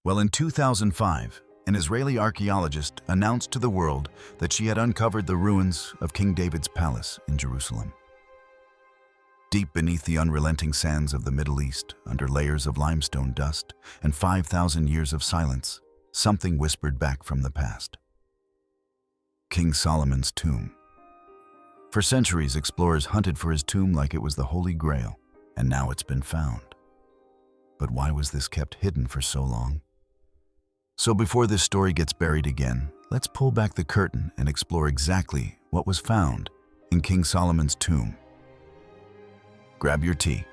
Well, in 2005, an Israeli archaeologist announced to the world that she had uncovered the ruins of King David's palace in Jerusalem. Deep beneath the unrelenting sands of the Middle East, under layers of limestone dust and 5,000 years of silence, something whispered back from the past. King Solomon's tomb. For centuries, explorers hunted for his tomb like it was the Holy Grail, and now it's been found. But why was this kept hidden for so long? So before this story gets buried again, let's pull back the curtain and explore exactly what was found in King Solomon's tomb. Grab your tea,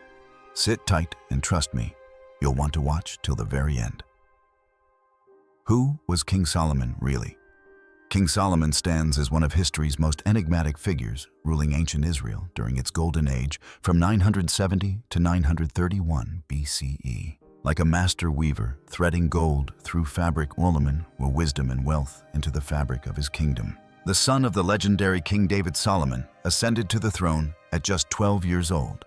sit tight, and trust me, you'll want to watch till the very end. Who was King Solomon really? King Solomon stands as one of history's most enigmatic figures, ruling ancient Israel during its golden age from 970 to 931 B.CE. Like a master weaver, threading gold through fabric, Solomon wove wisdom and wealth into the fabric of his kingdom. The son of the legendary King David, Solomon ascended to the throne at just 12 years old.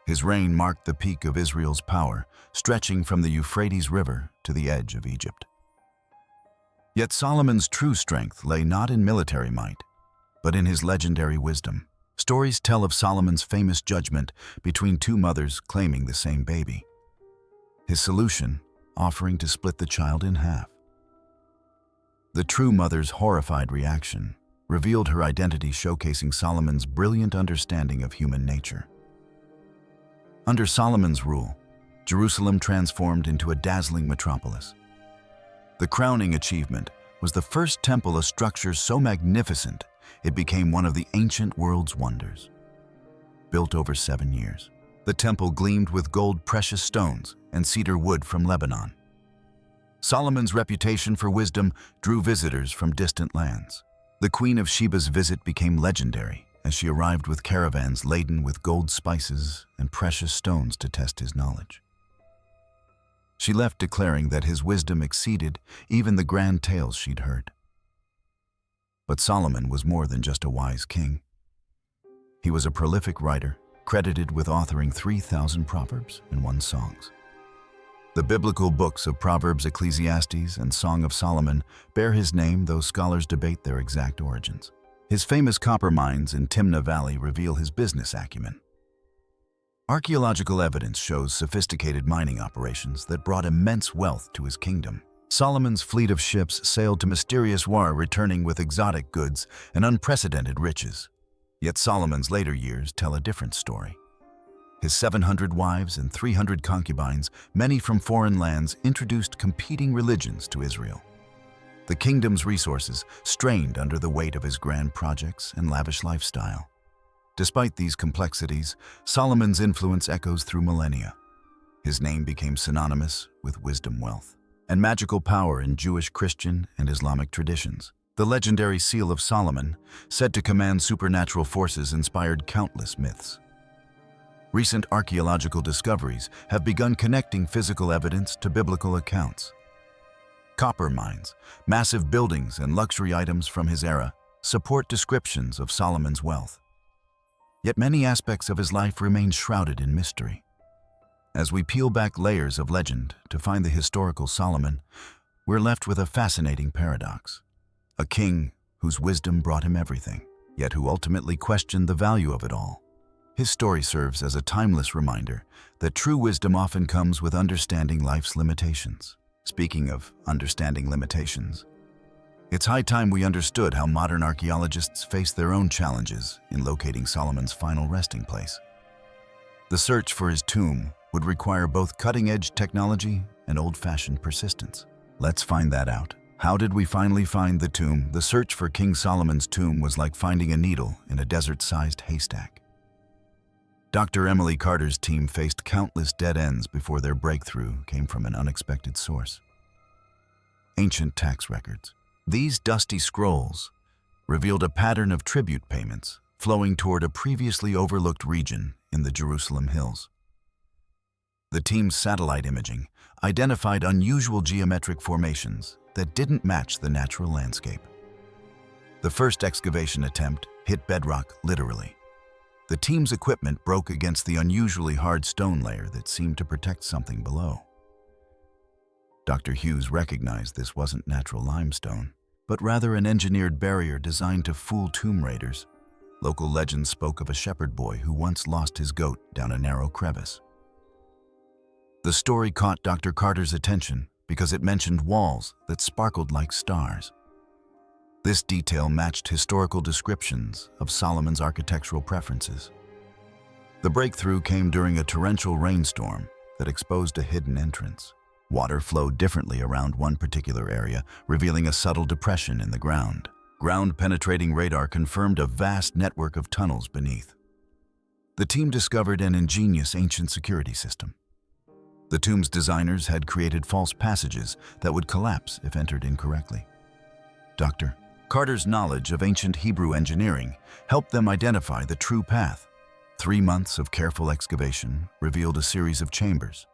His reign marked the peak of Israel's power, stretching from the Euphrates River to the edge of Egypt. Yet Solomon's true strength lay not in military might, but in his legendary wisdom. Stories tell of Solomon's famous judgment between two mothers claiming the same baby. His solution, offering to split the child in half. The true mother's horrified reaction revealed her identity, showcasing Solomon's brilliant understanding of human nature. Under Solomon's rule, Jerusalem transformed into a dazzling metropolis. The crowning achievement was the first temple, a structure so magnificent it became one of the ancient world's wonders. Built over 7 years, the temple gleamed with gold, precious stones, and cedar wood from Lebanon. Solomon's reputation for wisdom drew visitors from distant lands. The Queen of Sheba's visit became legendary as she arrived with caravans laden with gold, spices, and precious stones to test his knowledge. She left declaring that his wisdom exceeded even the grand tales she'd heard. But Solomon was more than just a wise king. He was a prolific writer, credited with authoring 3,000 proverbs and 1 songs. The biblical books of Proverbs, Ecclesiastes, and Song of Solomon bear his name, though scholars debate their exact origins. His famous copper mines in Timnah Valley reveal his business acumen. Archaeological evidence shows sophisticated mining operations that brought immense wealth to his kingdom. Solomon's fleet of ships sailed to mysterious war, returning with exotic goods and unprecedented riches. Yet Solomon's later years tell a different story. His 700 wives and 300 concubines, many from foreign lands, introduced competing religions to Israel. The kingdom's resources strained under the weight of his grand projects and lavish lifestyle. Despite these complexities, Solomon's influence echoes through millennia. His name became synonymous with wisdom, wealth, and magical power in Jewish, Christian, and Islamic traditions. The legendary Seal of Solomon, said to command supernatural forces, inspired countless myths. Recent archaeological discoveries have begun connecting physical evidence to biblical accounts. Copper mines, massive buildings, and luxury items from his era support descriptions of Solomon's wealth. Yet many aspects of his life remain shrouded in mystery. As we peel back layers of legend to find the historical Solomon, we're left with a fascinating paradox. A king whose wisdom brought him everything, yet who ultimately questioned the value of it all. His story serves as a timeless reminder that true wisdom often comes with understanding life's limitations. Speaking of understanding limitations, it's high time we understood how modern archaeologists face their own challenges in locating Solomon's final resting place. The search for his tomb would require both cutting-edge technology and old-fashioned persistence. Let's find that out. How did we finally find the tomb? The search for King Solomon's tomb was like finding a needle in a desert-sized haystack. Dr. Emily Carter's team faced countless dead ends before their breakthrough came from an unexpected source. Ancient tax records. These dusty scrolls revealed a pattern of tribute payments flowing toward a previously overlooked region in the Jerusalem hills. The team's satellite imaging identified unusual geometric formations that didn't match the natural landscape. The first excavation attempt hit bedrock literally. The team's equipment broke against the unusually hard stone layer that seemed to protect something below. Dr. Hughes recognized this wasn't natural limestone, but rather an engineered barrier designed to fool tomb raiders. Local legends spoke of a shepherd boy who once lost his goat down a narrow crevice. The story caught Dr. Carter's attention because it mentioned walls that sparkled like stars. This detail matched historical descriptions of Solomon's architectural preferences. The breakthrough came during a torrential rainstorm that exposed a hidden entrance. Water flowed differently around one particular area, revealing a subtle depression in the ground. Ground-penetrating radar confirmed a vast network of tunnels beneath. The team discovered an ingenious ancient security system. The tomb's designers had created false passages that would collapse if entered incorrectly. Dr. Carter's knowledge of ancient Hebrew engineering helped them identify the true path. 3 months of careful excavation revealed a series of chambers.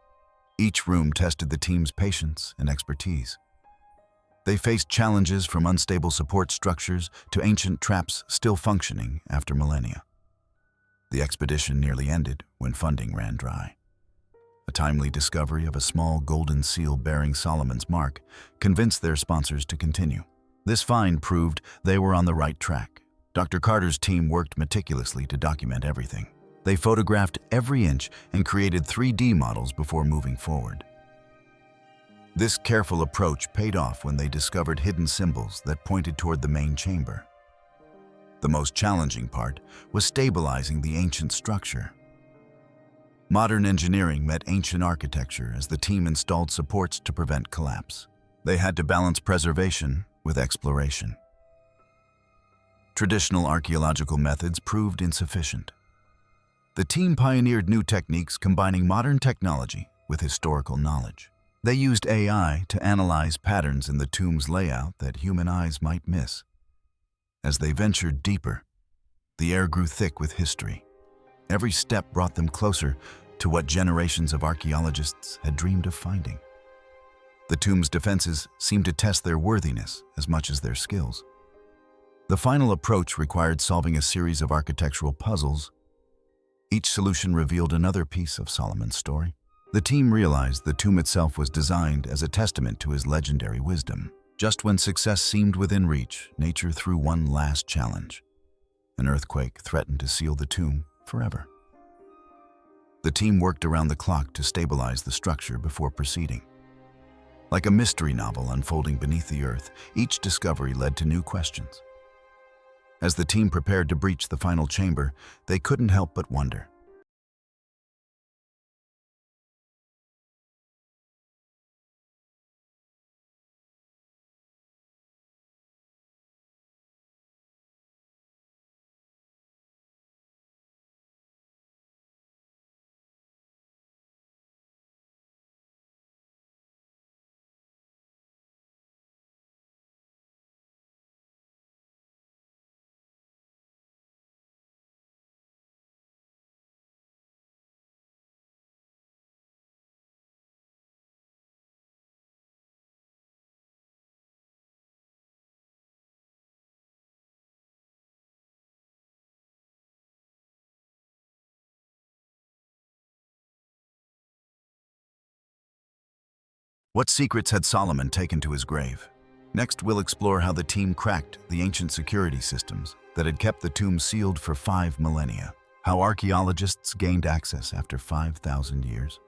Each room tested the team's patience and expertise. They faced challenges from unstable support structures to ancient traps still functioning after millennia. The expedition nearly ended when funding ran dry. A timely discovery of a small golden seal bearing Solomon's mark convinced their sponsors to continue. This find proved they were on the right track. Dr. Carter's team worked meticulously to document everything. They photographed every inch and created 3D models before moving forward. This careful approach paid off when they discovered hidden symbols that pointed toward the main chamber. The most challenging part was stabilizing the ancient structure. Modern engineering met ancient architecture as the team installed supports to prevent collapse. They had to balance preservation with exploration. Traditional archaeological methods proved insufficient. The team pioneered new techniques combining modern technology with historical knowledge. They used AI to analyze patterns in the tomb's layout that human eyes might miss. As they ventured deeper, the air grew thick with history. Every step brought them closer to what generations of archaeologists had dreamed of finding. The tomb's defenses seemed to test their worthiness as much as their skills. The final approach required solving a series of architectural puzzles. Each solution revealed another piece of Solomon's story. The team realized the tomb itself was designed as a testament to his legendary wisdom. Just when success seemed within reach, nature threw one last challenge. An earthquake threatened to seal the tomb forever. The team worked around the clock to stabilize the structure before proceeding. Like a mystery novel unfolding beneath the earth, each discovery led to new questions. As the team prepared to breach the final chamber, they couldn't help but wonder. What secrets had Solomon taken to his grave? Next, we'll explore how the team cracked the ancient security systems that had kept the tomb sealed for 5 millennia, how archaeologists gained access after 5,000 years.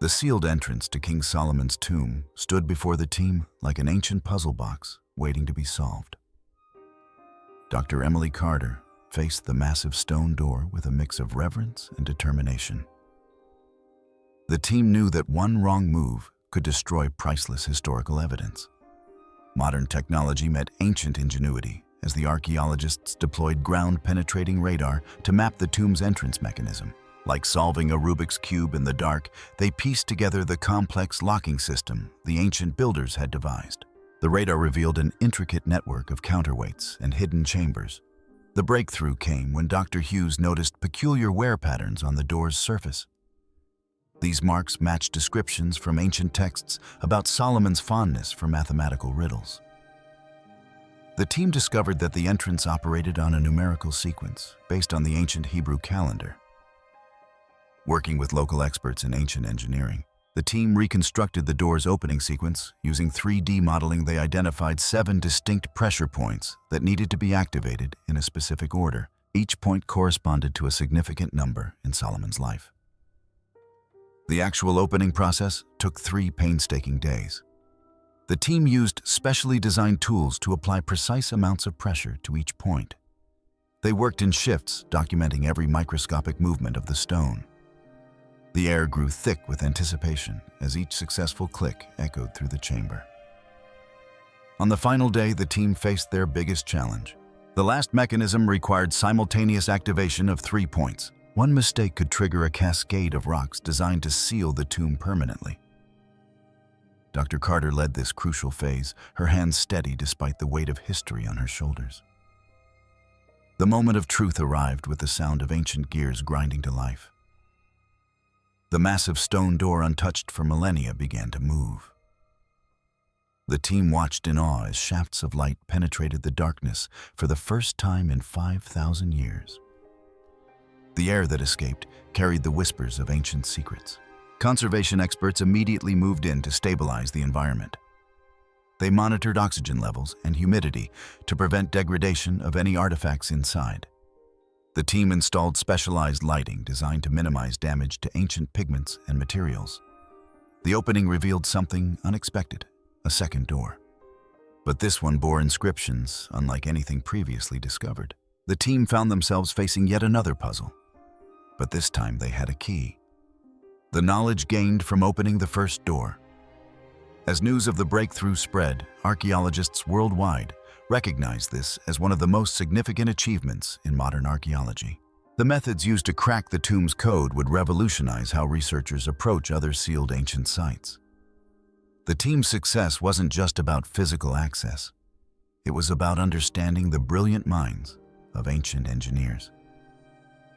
The sealed entrance to King Solomon's tomb stood before the team like an ancient puzzle box waiting to be solved. Dr. Emily Carter faced the massive stone door with a mix of reverence and determination. The team knew that one wrong move could destroy priceless historical evidence. Modern technology met ancient ingenuity as the archaeologists deployed ground-penetrating radar to map the tomb's entrance mechanism. Like solving a Rubik's Cube in the dark, they pieced together the complex locking system the ancient builders had devised. The radar revealed an intricate network of counterweights and hidden chambers. The breakthrough came when Dr. Hughes noticed peculiar wear patterns on the door's surface. These marks matched descriptions from ancient texts about Solomon's fondness for mathematical riddles. The team discovered that the entrance operated on a numerical sequence based on the ancient Hebrew calendar. Working with local experts in ancient engineering, The team reconstructed the door's opening sequence. Using 3D modeling, they identified 7 distinct pressure points that needed to be activated in a specific order. Each point corresponded to a significant number in Solomon's life. The actual opening process took 3 painstaking days. The team used specially designed tools to apply precise amounts of pressure to each point. They worked in shifts, documenting every microscopic movement of the stone. The air grew thick with anticipation as each successful click echoed through the chamber. On the final day, the team faced their biggest challenge. The last mechanism required simultaneous activation of 3 points. One mistake could trigger a cascade of rocks designed to seal the tomb permanently. Dr. Carter led this crucial phase, her hands steady despite the weight of history on her shoulders. The moment of truth arrived with the sound of ancient gears grinding to life. The massive stone door, untouched for millennia, began to move. The team watched in awe as shafts of light penetrated the darkness for the first time in 5,000 years. The air that escaped carried the whispers of ancient secrets. Conservation experts immediately moved in to stabilize the environment. They monitored oxygen levels and humidity to prevent degradation of any artifacts inside. The team installed specialized lighting designed to minimize damage to ancient pigments and materials. The opening revealed something unexpected, a second door. But this one bore inscriptions unlike anything previously discovered. The team found themselves facing yet another puzzle. But this time they had a key. The knowledge gained from opening the first door. As news of the breakthrough spread, archaeologists worldwide recognized this as one of the most significant achievements in modern archaeology. The methods used to crack the tomb's code would revolutionize how researchers approach other sealed ancient sites. The team's success wasn't just about physical access. It was about understanding the brilliant minds of ancient engineers.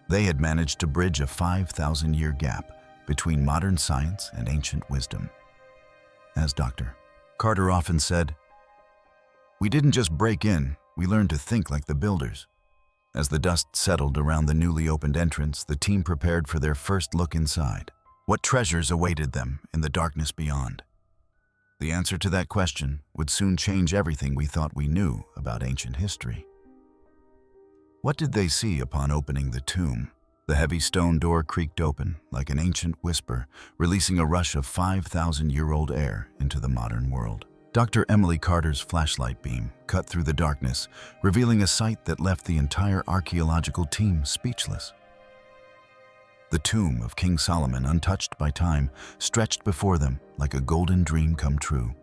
They had managed to bridge a 5,000-year gap between modern science and ancient wisdom. As Dr. Carter often said, "We didn't just break in, we learned to think like the builders." As the dust settled around the newly opened entrance, the team prepared for their first look inside. What treasures awaited them in the darkness beyond? The answer to that question would soon change everything we thought we knew about ancient history. What did they see upon opening the tomb? The heavy stone door creaked open like an ancient whisper, releasing a rush of 5,000-year-old air into the modern world. Dr. Emily Carter's flashlight beam cut through the darkness, revealing a sight that left the entire archaeological team speechless. The tomb of King Solomon, untouched by time, stretched before them like a golden dream come true.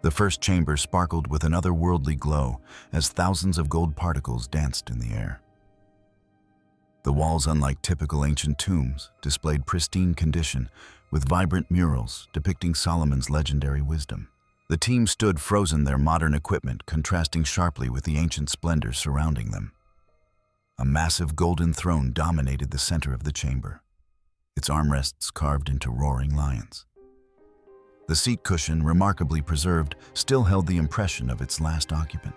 The first chamber sparkled with an otherworldly glow as thousands of gold particles danced in the air. The walls, unlike typical ancient tombs, displayed pristine condition with vibrant murals depicting Solomon's legendary wisdom. The team stood frozen, their modern equipment contrasting sharply with the ancient splendor surrounding them. A massive golden throne dominated the center of the chamber, its armrests carved into roaring lions. The seat cushion, remarkably preserved, still held the impression of its last occupant.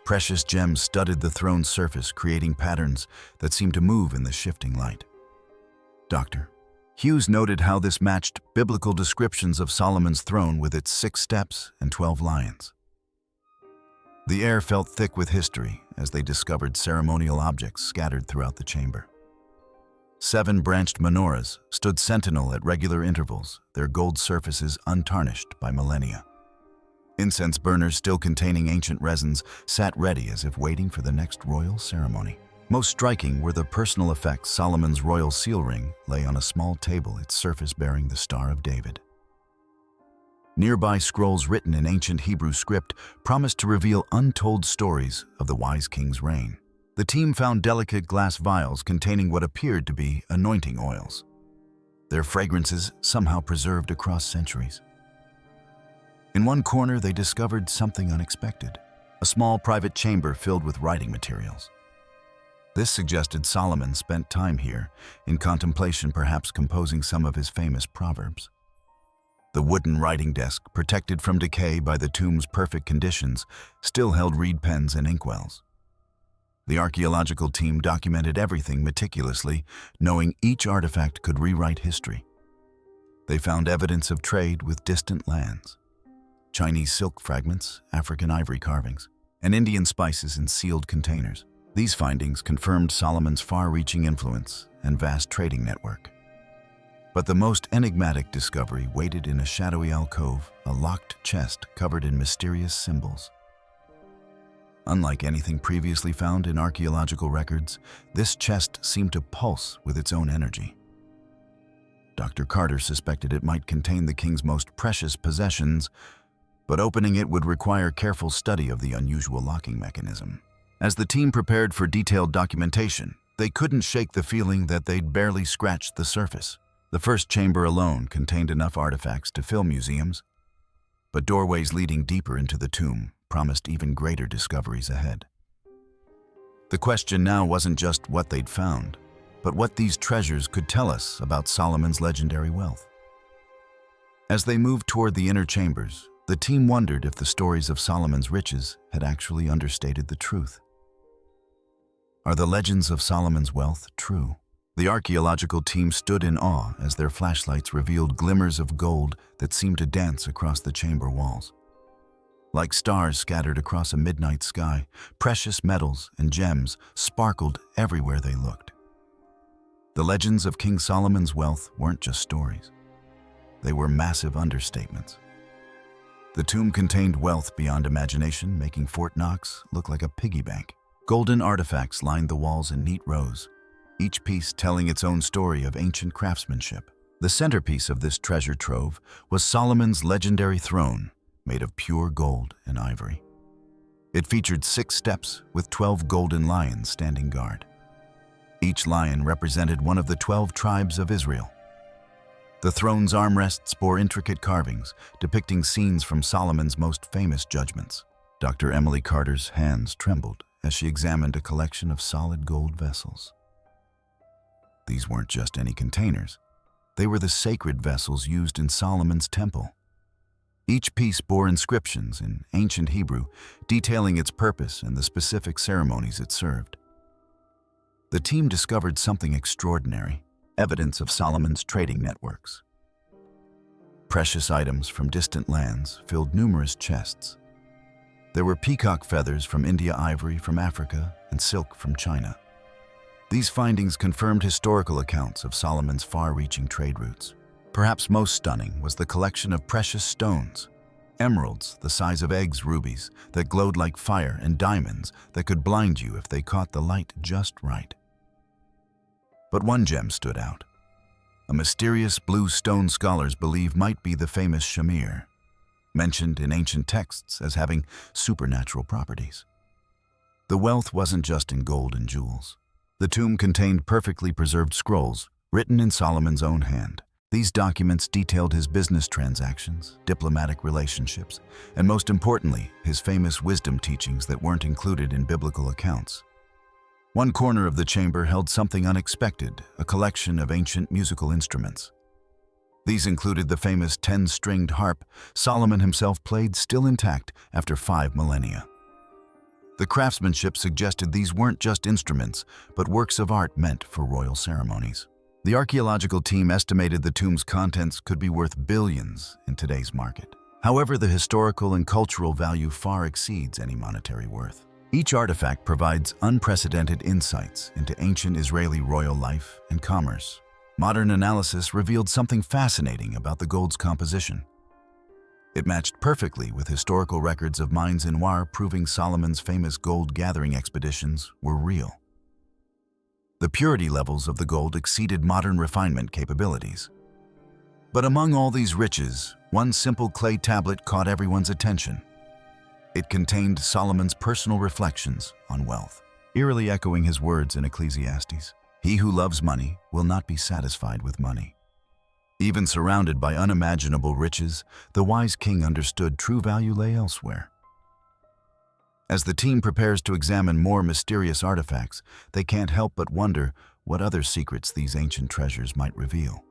Precious gems studded the throne's surface, creating patterns that seemed to move in the shifting light. Dr. Hughes noted how this matched biblical descriptions of Solomon's throne with its 6 steps and 12 lions. The air felt thick with history as they discovered ceremonial objects scattered throughout the chamber. 7 branched menorahs stood sentinel at regular intervals, their gold surfaces untarnished by millennia. Incense burners, still containing ancient resins, sat ready as if waiting for the next royal ceremony. Most striking were the personal effects. Solomon's royal seal ring lay on a small table, its surface bearing the Star of David. Nearby scrolls written in ancient Hebrew script promised to reveal untold stories of the wise king's reign. The team found delicate glass vials containing what appeared to be anointing oils, their fragrances somehow preserved across centuries. In one corner, they discovered something unexpected, a small private chamber filled with writing materials. This suggested Solomon spent time here, in contemplation, perhaps composing some of his famous proverbs. The wooden writing desk, protected from decay by the tomb's perfect conditions, still held reed pens and inkwells. The archaeological team documented everything meticulously, knowing each artifact could rewrite history. They found evidence of trade with distant lands: Chinese silk fragments, African ivory carvings, and Indian spices in sealed containers. These findings confirmed Solomon's far-reaching influence and vast trading network. But the most enigmatic discovery waited in a shadowy alcove, a locked chest covered in mysterious symbols. Unlike anything previously found in archaeological records, this chest seemed to pulse with its own energy. Dr. Carter suspected it might contain the king's most precious possessions, but opening it would require careful study of the unusual locking mechanism. As the team prepared for detailed documentation, they couldn't shake the feeling that they'd barely scratched the surface. The first chamber alone contained enough artifacts to fill museums, but doorways leading deeper into the tomb promised even greater discoveries ahead. The question now wasn't just what they'd found, but what these treasures could tell us about Solomon's legendary wealth. As they moved toward the inner chambers, the team wondered if the stories of Solomon's riches had actually understated the truth. Are the legends of Solomon's wealth true? The archaeological team stood in awe as their flashlights revealed glimmers of gold that seemed to dance across the chamber walls. Like stars scattered across a midnight sky, precious metals and gems sparkled everywhere they looked. The legends of King Solomon's wealth weren't just stories. They were massive understatements. The tomb contained wealth beyond imagination, making Fort Knox look like a piggy bank. Golden artifacts lined the walls in neat rows, each piece telling its own story of ancient craftsmanship. The centerpiece of this treasure trove was Solomon's legendary throne, made of pure gold and ivory. It featured 6 steps with 12 golden lions standing guard. Each lion represented one of the 12 tribes of Israel. The throne's armrests bore intricate carvings, depicting scenes from Solomon's most famous judgments. Dr. Emily Carter's hands trembled as she examined a collection of solid gold vessels. These weren't just any containers. They were the sacred vessels used in Solomon's temple. Each piece bore inscriptions in ancient Hebrew, detailing its purpose and the specific ceremonies it served. The team discovered something extraordinary: evidence of Solomon's trading networks. Precious items from distant lands filled numerous chests. There were peacock feathers from India, ivory from Africa, and silk from China. These findings confirmed historical accounts of Solomon's far-reaching trade routes. Perhaps most stunning was the collection of precious stones: emeralds the size of eggs, rubies that glowed like fire, and diamonds that could blind you if they caught the light just right. But one gem stood out: a mysterious blue stone scholars believe might be the famous shamir, mentioned in ancient texts as having supernatural properties. The wealth wasn't just in gold and jewels. The tomb contained perfectly preserved scrolls, written in Solomon's own hand. These documents detailed his business transactions, diplomatic relationships, and most importantly, his famous wisdom teachings that weren't included in biblical accounts. One corner of the chamber held something unexpected: a collection of ancient musical instruments. These included the famous 10-stringed harp Solomon himself played, still intact after 5 millennia. The craftsmanship suggested these weren't just instruments, but works of art meant for royal ceremonies. The archaeological team estimated the tomb's contents could be worth billions in today's market. However, the historical and cultural value far exceeds any monetary worth. Each artifact provides unprecedented insights into ancient Israeli royal life and commerce. Modern analysis revealed something fascinating about the gold's composition. It matched perfectly with historical records of mines in War, proving Solomon's famous gold-gathering expeditions were real. The purity levels of the gold exceeded modern refinement capabilities. But among all these riches, one simple clay tablet caught everyone's attention. It contained Solomon's personal reflections on wealth, eerily echoing his words in Ecclesiastes: "He who loves money will not be satisfied with money." Even surrounded by unimaginable riches, the wise king understood true value lay elsewhere. As the team prepares to examine more mysterious artifacts, they can't help but wonder what other secrets these ancient treasures might reveal.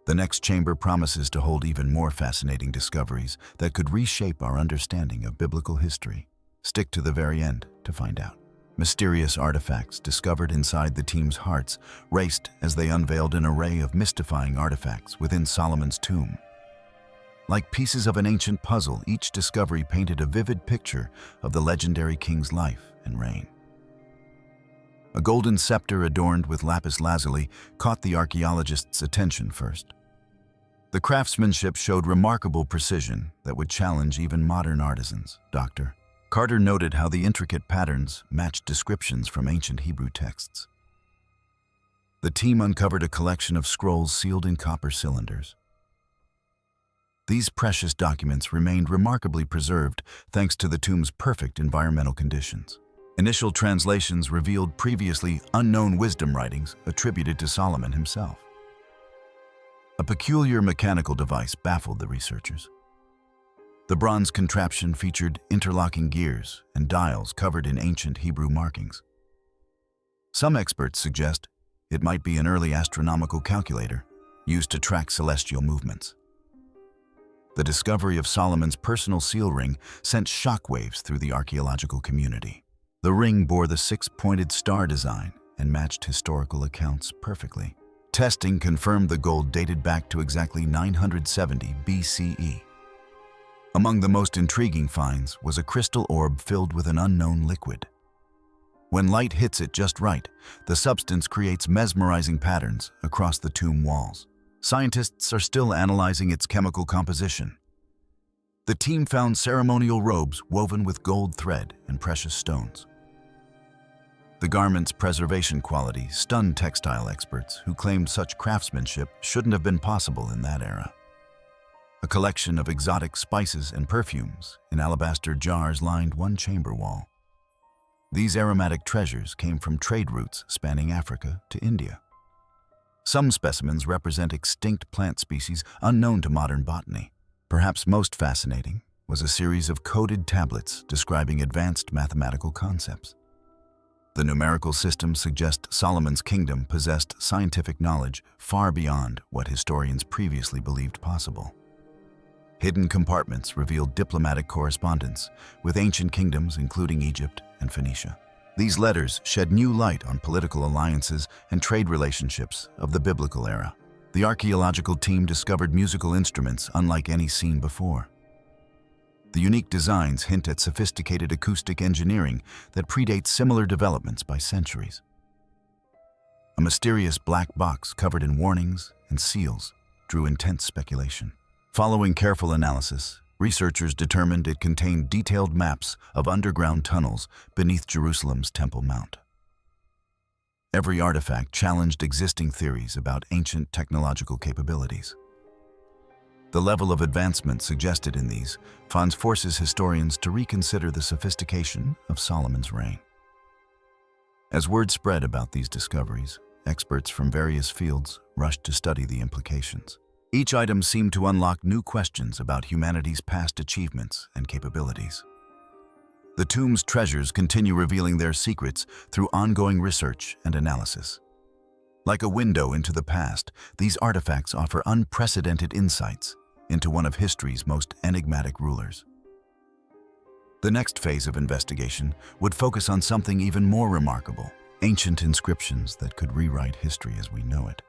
The next chamber promises to hold even more fascinating discoveries that could reshape our understanding of biblical history. Stick to the very end to find out. Mysterious artifacts discovered inside the team's hearts raced as they unveiled an array of mystifying artifacts within Solomon's tomb. Like pieces of an ancient puzzle, each discovery painted a vivid picture of the legendary king's life and reign. A golden scepter adorned with lapis lazuli caught the archaeologist's attention first. The craftsmanship showed remarkable precision that would challenge even modern artisans. Dr. Carter noted how the intricate patterns matched descriptions from ancient Hebrew texts. The team uncovered a collection of scrolls sealed in copper cylinders. These precious documents remained remarkably preserved thanks to the tomb's perfect environmental conditions. Initial translations revealed previously unknown wisdom writings attributed to Solomon himself. A peculiar mechanical device baffled the researchers. The bronze contraption featured interlocking gears and dials covered in ancient Hebrew markings. Some experts suggest it might be an early astronomical calculator used to track celestial movements. The discovery of Solomon's personal seal ring sent shockwaves through the archaeological community. The ring bore the six-pointed star design and matched historical accounts perfectly. Testing confirmed the gold dated back to exactly 970 B.CE. Among the most intriguing finds was a crystal orb filled with an unknown liquid. When light hits it just right, the substance creates mesmerizing patterns across the tomb walls. Scientists are still analyzing its chemical composition. The team found ceremonial robes woven with gold thread and precious stones. The garment's preservation quality stunned textile experts who claimed such craftsmanship shouldn't have been possible in that era. A collection of exotic spices and perfumes in alabaster jars lined one chamber wall. These aromatic treasures came from trade routes spanning Africa to India. Some specimens represent extinct plant species unknown to modern botany. Perhaps most fascinating was a series of coded tablets describing advanced mathematical concepts. The numerical systems suggest Solomon's kingdom possessed scientific knowledge far beyond what historians previously believed possible. Hidden compartments revealed diplomatic correspondence with ancient kingdoms including Egypt and Phoenicia. These letters shed new light on political alliances and trade relationships of the biblical era. The archaeological team discovered musical instruments unlike any seen before. The unique designs hint at sophisticated acoustic engineering that predates similar developments by centuries. A mysterious black box covered in warnings and seals drew intense speculation. Following careful analysis, researchers determined it contained detailed maps of underground tunnels beneath Jerusalem's Temple Mount. Every artifact challenged existing theories about ancient technological capabilities. The level of advancement suggested in these finds forces historians to reconsider the sophistication of Solomon's reign. As word spread about these discoveries, experts from various fields rushed to study the implications. Each item seemed to unlock new questions about humanity's past achievements and capabilities. The tomb's treasures continue revealing their secrets through ongoing research and analysis. Like a window into the past, these artifacts offer unprecedented insights into one of history's most enigmatic rulers. The next phase of investigation would focus on something even more remarkable: ancient inscriptions that could rewrite history as we know it.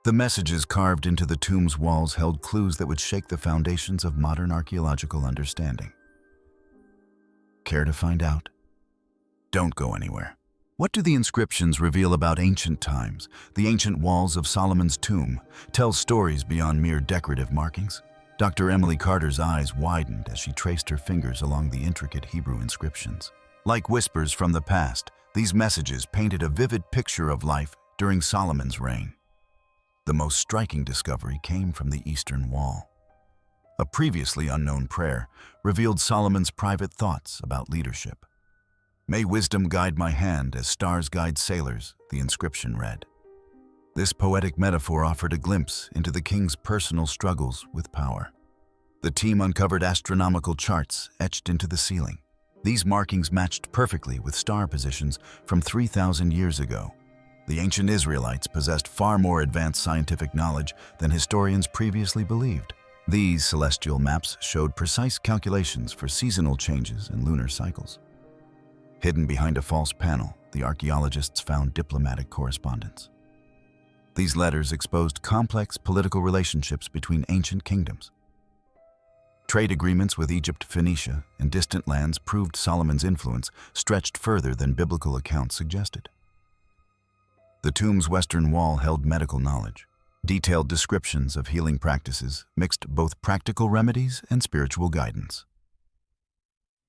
The messages carved into the tomb's walls held clues that would shake the foundations of modern archaeological understanding. Care to find out? Don't go anywhere. What do the inscriptions reveal about ancient times? The ancient walls of Solomon's tomb tell stories beyond mere decorative markings. Dr. Emily Carter's eyes widened as she traced her fingers along the intricate Hebrew inscriptions. Like whispers from the past, these messages painted a vivid picture of life during Solomon's reign. The most striking discovery came from the Eastern Wall. A previously unknown prayer revealed Solomon's private thoughts about leadership. "May wisdom guide my hand as stars guide sailors," the inscription read. This poetic metaphor offered a glimpse into the king's personal struggles with power. The team uncovered astronomical charts etched into the ceiling. These markings matched perfectly with star positions from 3,000 years ago. The ancient Israelites possessed far more advanced scientific knowledge than historians previously believed. These celestial maps showed precise calculations for seasonal changes and lunar cycles. Hidden behind a false panel, the archaeologists found diplomatic correspondence. These letters exposed complex political relationships between ancient kingdoms. Trade agreements with Egypt, Phoenicia, and distant lands proved Solomon's influence stretched further than biblical accounts suggested. The tomb's western wall held medical knowledge. Detailed descriptions of healing practices mixed both practical remedies and spiritual guidance.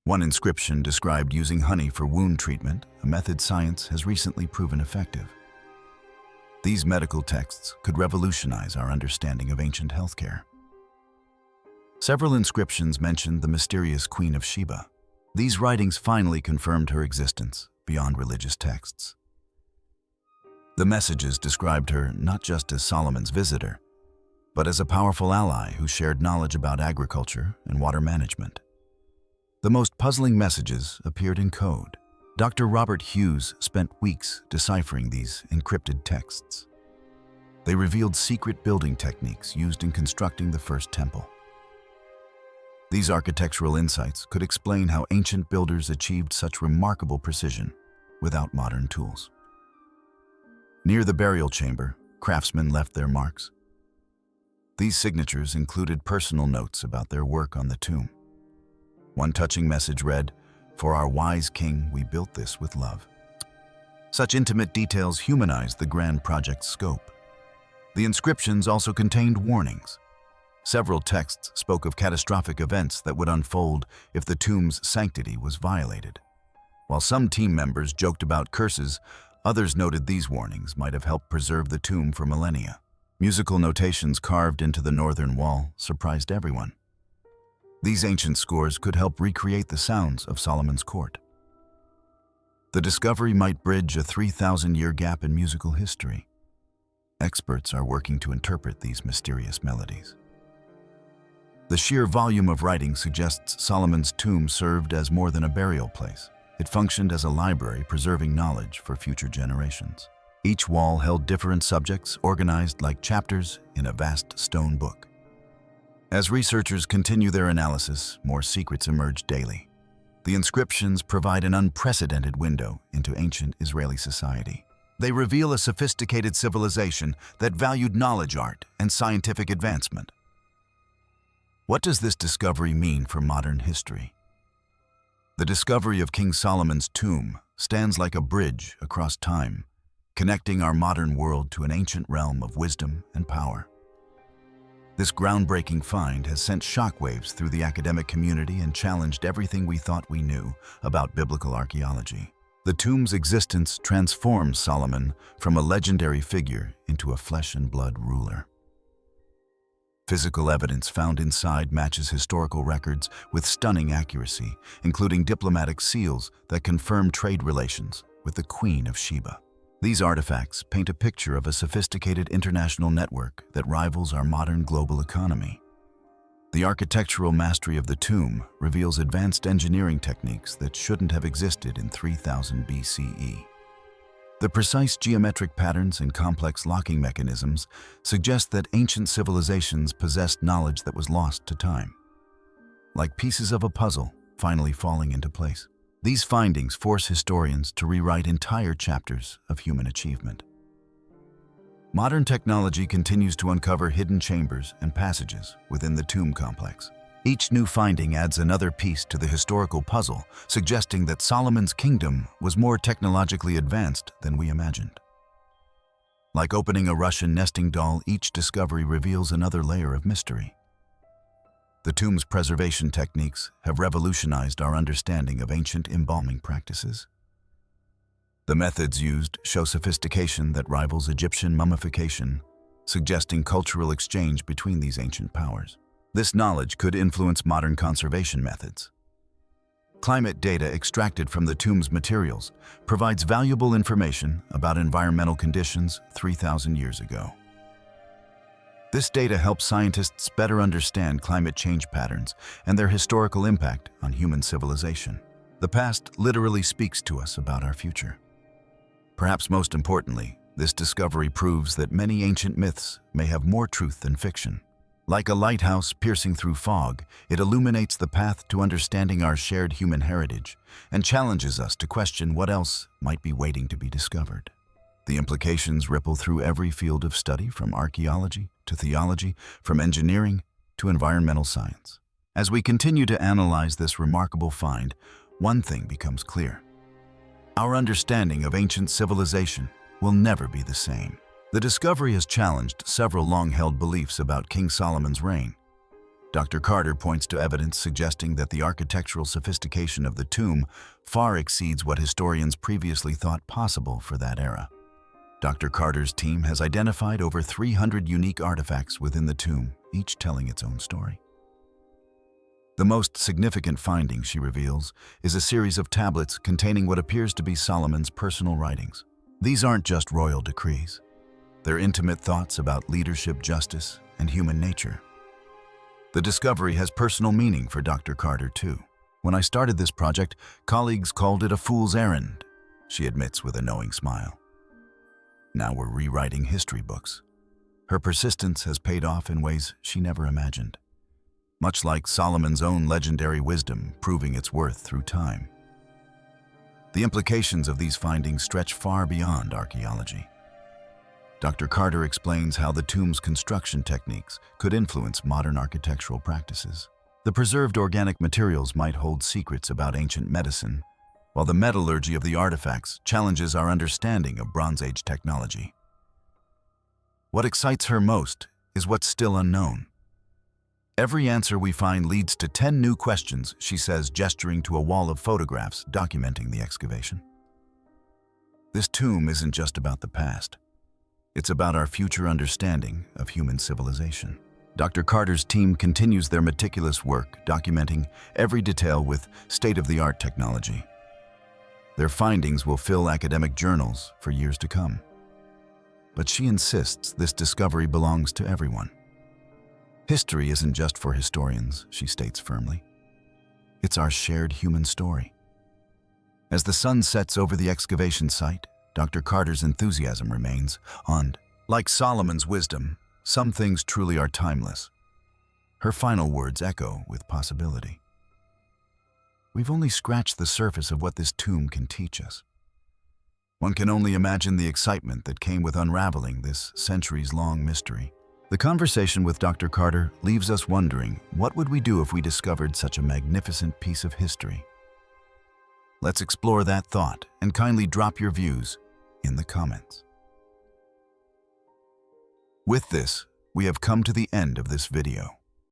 One inscription described using honey for wound treatment, a method science has recently proven effective. These medical texts could revolutionize our understanding of ancient healthcare. Several inscriptions mentioned the mysterious Queen of Sheba. These writings finally confirmed her existence beyond religious texts. The messages described her not just as Solomon's visitor, but as a powerful ally who shared knowledge about agriculture and water management. The most puzzling messages appeared in code. Dr. Robert Hughes spent weeks deciphering these encrypted texts. They revealed secret building techniques used in constructing the first temple. These architectural insights could explain how ancient builders achieved such remarkable precision without modern tools. Near the burial chamber, craftsmen left their marks. These signatures included personal notes about their work on the tomb. One touching message read, "For our wise king, we built this with love." Such intimate details humanized the grand project's scope. The inscriptions also contained warnings. Several texts spoke of catastrophic events that would unfold if the tomb's sanctity was violated. While some team members joked about curses, others noted these warnings might have helped preserve the tomb for millennia. Musical notations carved into the northern wall surprised everyone. These ancient scores could help recreate the sounds of Solomon's court. The discovery might bridge a 3,000-year gap in musical history. Experts are working to interpret these mysterious melodies. The sheer volume of writing suggests Solomon's tomb served as more than a burial place. It functioned as a library preserving knowledge for future generations. Each wall held different subjects organized like chapters in a vast stone book. As researchers continue their analysis, more secrets emerge daily. The inscriptions provide an unprecedented window into ancient Israeli society. They reveal a sophisticated civilization that valued knowledge, art, and scientific advancement. What does this discovery mean for modern history? The discovery of King Solomon's tomb stands like a bridge across time, connecting our modern world to an ancient realm of wisdom and power. This groundbreaking find has sent shockwaves through the academic community and challenged everything we thought we knew about biblical archaeology. The tomb's existence transforms Solomon from a legendary figure into a flesh and blood ruler. Physical evidence found inside matches historical records with stunning accuracy, including diplomatic seals that confirm trade relations with the Queen of Sheba. These artifacts paint a picture of a sophisticated international network that rivals our modern global economy. The architectural mastery of the tomb reveals advanced engineering techniques that shouldn't have existed in 3000 B.CE. The precise geometric patterns and complex locking mechanisms suggest that ancient civilizations possessed knowledge that was lost to time, like pieces of a puzzle finally falling into place. These findings force historians to rewrite entire chapters of human achievement. Modern technology continues to uncover hidden chambers and passages within the tomb complex. Each new finding adds another piece to the historical puzzle, suggesting that Solomon's kingdom was more technologically advanced than we imagined. Like opening a Russian nesting doll, each discovery reveals another layer of mystery. The tomb's preservation techniques have revolutionized our understanding of ancient embalming practices. The methods used show sophistication that rivals Egyptian mummification, suggesting cultural exchange between these ancient powers. This knowledge could influence modern conservation methods. Climate data extracted from the tomb's materials provides valuable information about environmental conditions 3,000 years ago. This data helps scientists better understand climate change patterns and their historical impact on human civilization. The past literally speaks to us about our future. Perhaps most importantly, this discovery proves that many ancient myths may have more truth than fiction. Like a lighthouse piercing through fog, it illuminates the path to understanding our shared human heritage and challenges us to question what else might be waiting to be discovered. The implications ripple through every field of study, from archaeology to theology, from engineering to environmental science. As we continue to analyze this remarkable find, one thing becomes clear. Our understanding of ancient civilization will never be the same. The discovery has challenged several long-held beliefs about King Solomon's reign. Dr. Carter points to evidence suggesting that the architectural sophistication of the tomb far exceeds what historians previously thought possible for that era. Dr. Carter's team has identified over 300 unique artifacts within the tomb, each telling its own story. The most significant finding, she reveals, is a series of tablets containing what appears to be Solomon's personal writings. These aren't just royal decrees. They're intimate thoughts about leadership, justice, and human nature. The discovery has personal meaning for Dr. Carter, too. When I started this project, colleagues called it a fool's errand, she admits with a knowing smile. Now we're rewriting history books. Her persistence has paid off in ways she never imagined, much like Solomon's own legendary wisdom proving its worth through time. The implications of these findings stretch far beyond archaeology. Dr. Carter explains how the tomb's construction techniques could influence modern architectural practices. The preserved organic materials might hold secrets about ancient medicine, while the metallurgy of the artifacts challenges our understanding of Bronze Age technology. What excites her most is what's still unknown. Every answer we find leads to 10 new questions, she says, gesturing to a wall of photographs documenting the excavation. This tomb isn't just about the past. It's about our future understanding of human civilization. Dr. Carter's team continues their meticulous work, documenting every detail with state-of-the-art technology. Their findings will fill academic journals for years to come. But she insists this discovery belongs to everyone. History isn't just for historians, she states firmly. It's our shared human story. As the sun sets over the excavation site, Dr. Carter's enthusiasm remains, and, like Solomon's wisdom, some things truly are timeless. Her final words echo with possibility. We've only scratched the surface of what this tomb can teach us. One can only imagine the excitement that came with unraveling this centuries-long mystery. The conversation with Dr. Carter leaves us wondering, what would we do if we discovered such a magnificent piece of history? Let's explore that thought and kindly drop your views in the comments. With this, we have come to the end of this video.